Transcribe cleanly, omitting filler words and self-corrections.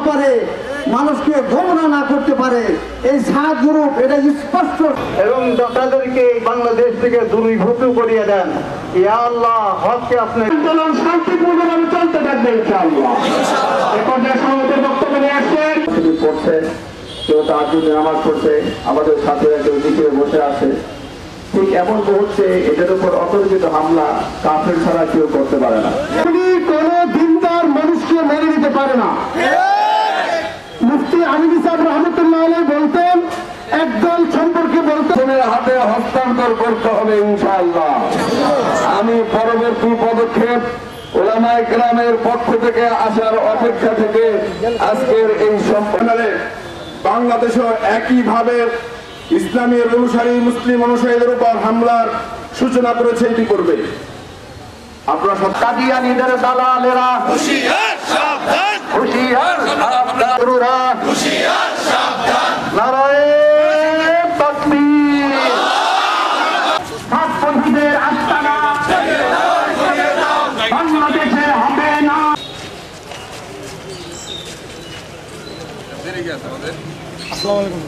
পারে, মানুষকে গোমরা না করতে পারে। এই 7 গ্রুপ এটা স্পষ্ট এবং তাদেরকে বাংলাদেশ থেকে দূরীভূত করিয়ে দেন। ইয়া আল্লাহ, হককে আপনি আন্দোলন শান্তিপূর্ণভাবে চলতে থাকবে ইনশাআল্লাহ। এই পর্যায়ে সভাপতির বক্তব্য নিয়ে আসছেন। পড়ছে, কেউ তাহাজ্জুদের নামাজ পড়ছে, আমাদের সাথে কেউ জিকিরে বসে আছে। ঠিক এমন হচ্ছে, এটার উপর অতর্কিত হামলা কাফের ছাড়া কেউ করতে পারে না। উনি কোন দিনদার মানুষকে মেনে নিতে পারে না। মুফতি আমিনী সাহেব রহমতুল্লাহ আলাইহি বলতেন, একদল সম্পর্কে বলতেন হাতে হস্তান্তর করতে হবে ইনশাআল্লাহ। আমি পরবর্তী পদক্ষেপ উলামায়ে কেরামের পক্ষ থেকে আসার অপেক্ষা থেকে আজকের এই সম্মেলনে বাংলাদেশও একইভাবে ইসলামের অনুসারী মুসলিম অনুসারীদের উপর হামলার সূচনা করেছে ইতিপূর্বে। আপনারা সব কাদিয়ানীদের দালালেরা হুঁশিয়ার সাবধান, হুঁশিয়ার সাবধান, হুঁশিয়ার সাবধান, নারায়ে তাকবীর। সাতপন্থীদের আস্তানা বাংলাদেশে হবে না। আসসালামু আলাইকুম।